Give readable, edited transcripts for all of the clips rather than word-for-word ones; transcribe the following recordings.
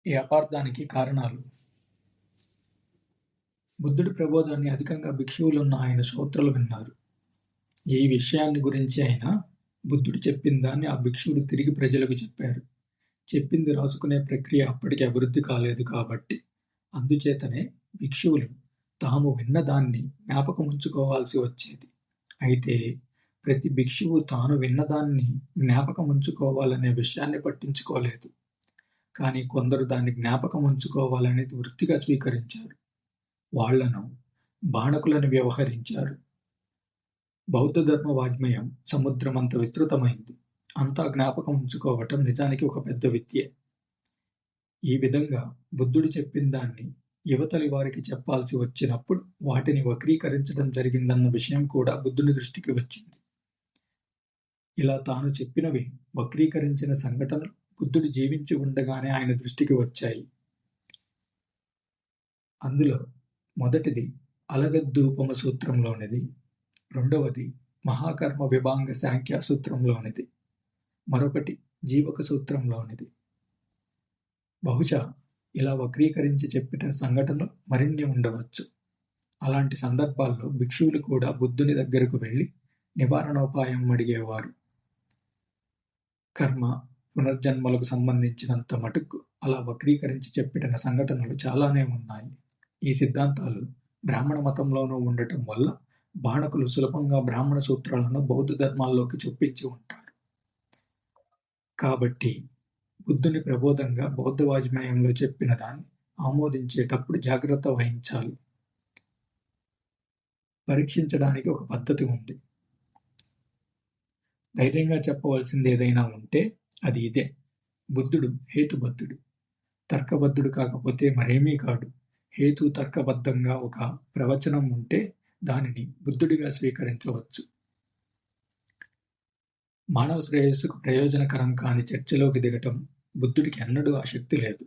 ఈ అపార్థానికి కారణాలు. బుద్ధుడి ప్రబోధాన్ని అధికంగా భిక్షువులున్న ఆయన శ్రోతలు విన్నారు. ఏ విషయాన్ని గురించి అయినా బుద్ధుడు చెప్పిన దాన్ని ఆ భిక్షువుడు తిరిగి ప్రజలకు చెప్పారు. చెప్పింది రాసుకునే ప్రక్రియ అప్పటికి అభివృద్ధి కాలేదు కాబట్టి, అందుచేతనే భిక్షువులు తాము విన్నదాన్ని జ్ఞాపకముంచుకోవాల్సి వచ్చేది. అయితే ప్రతి భిక్షువు తాను విన్నదాన్ని జ్ఞాపకముంచుకోవాలనే విషయాన్ని పట్టించుకోలేదు. కానీ కొందరు దాన్ని జ్ఞాపకముంచుకోవాలనేది వృత్తిగా స్వీకరించారు. వాళ్లను బాణకులని వ్యవహరించారు. బౌద్ధ ధర్మ వాజ్మయం సముద్రమంత విస్తృతమైంది. అంతా జ్ఞాపకం ఉంచుకోవటం నిజానికి ఒక పెద్ద విద్యే. ఈ విధంగా బుద్ధుడు చెప్పిన దాన్ని యువతలి వారికి చెప్పాల్సి వచ్చినప్పుడు వాటిని వక్రీకరించడం జరిగిందన్న విషయం కూడా బుద్ధుని దృష్టికి వచ్చింది. ఇలా తాను చెప్పినవి వక్రీకరించిన సంఘటనలు బుద్ధుడు జీవించి ఉండగానే ఆయన దృష్టికి వచ్చాయి. అందులో మొదటిది అలగద్దూపమ సూత్రంలోనిది, రెండవది మహాకర్మ విభాంగ సాంఖ్య సూత్రంలోనిది, మరొకటి జీవక సూత్రంలోనిది. బహుశా ఇలా వక్రీకరించి చెప్పిన సంఘటనలు మరిన్ని ఉండవచ్చు. అలాంటి సందర్భాల్లో భిక్షువులు కూడా బుద్ధుని దగ్గరకు వెళ్ళి నివారణోపాయం అడిగేవారు. కర్మ, పునర్జన్మలకు సంబంధించినంత మటుకు అలా వక్రీకరించి చెప్పిన సంఘటనలు చాలానే ఉన్నాయి. ఈ సిద్ధాంతాలు బ్రాహ్మణ మతంలోనూ ఉండటం వల్ల బాణకులు సులభంగా బ్రాహ్మణ సూత్రాలను బౌద్ధ ధర్మాల్లోకి చొప్పించి ఉంటారు. కాబట్టి బుద్ధుని ప్రబోధంగా బౌద్ధ వాజ్మయంలో చెప్పిన దాన్ని ఆమోదించేటప్పుడు జాగ్రత్త వహించాలి. పరీక్షించడానికి ఒక పద్ధతి ఉంది. ధైర్యంగా చెప్పవలసింది ఏదైనా ఉంటే అది ఇదే: బుద్ధుడు హేతుబద్ధుడు. తర్కబద్ధుడు కాకపోతే మరేమీ కాడు. హేతు తర్కబద్ధంగా ఒక ప్రవచనం ఉంటే దానిని బుద్ధుడిగా స్వీకరించవచ్చు. మానవ శ్రేయస్సుకు ప్రయోజనకరం కాని చర్చలోకి దిగటం బుద్ధుడికి ఎన్నడూ ఆసక్తి లేదు.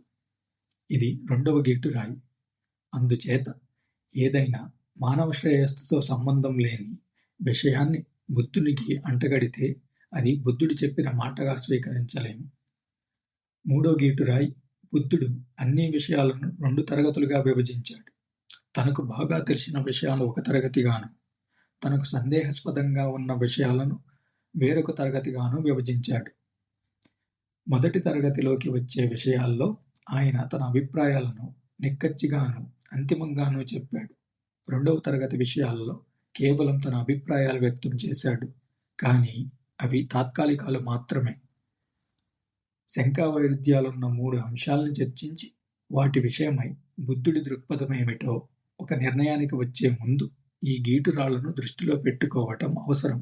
ఇది రెండవ గీటురాయి. అందుచేత ఏదైనా మానవ శ్రేయస్సుతో సంబంధం లేని విషయాన్ని బుద్ధునికి అంటగడితే అది బుద్ధుడు చెప్పిన మాటగా స్వీకరించలేము. మూడో గీటురాయి: బుద్ధుడు అన్ని విషయాలను 2 తరగతులుగా విభజించాడు. తనకు బాగా తెలిసిన విషయాలు ఒక తరగతిగాను, తనకు సందేహాస్పదంగా ఉన్న విషయాలను వేరొక తరగతిగాను విభజించాడు. మొదటి తరగతిలోకి వచ్చే విషయాల్లో ఆయన తన అభిప్రాయాలను నిక్కచ్చిగాను, అంతిమంగానూ చెప్పాడు. రెండవ తరగతి విషయాల్లో కేవలం తన అభిప్రాయాలు వ్యక్తం చేశాడు. కానీ అవి తాత్కాలికాలు మాత్రమే. శంకావైరుధ్యాలున్న 3 అంశాల్ని చర్చించి వాటి విషయమై బుద్ధుడి దృక్పథమేమిటో ఒక నిర్ణయానికి వచ్చే ముందు ఈ గీటురాళ్లను దృష్టిలో పెట్టుకోవటం అవసరం.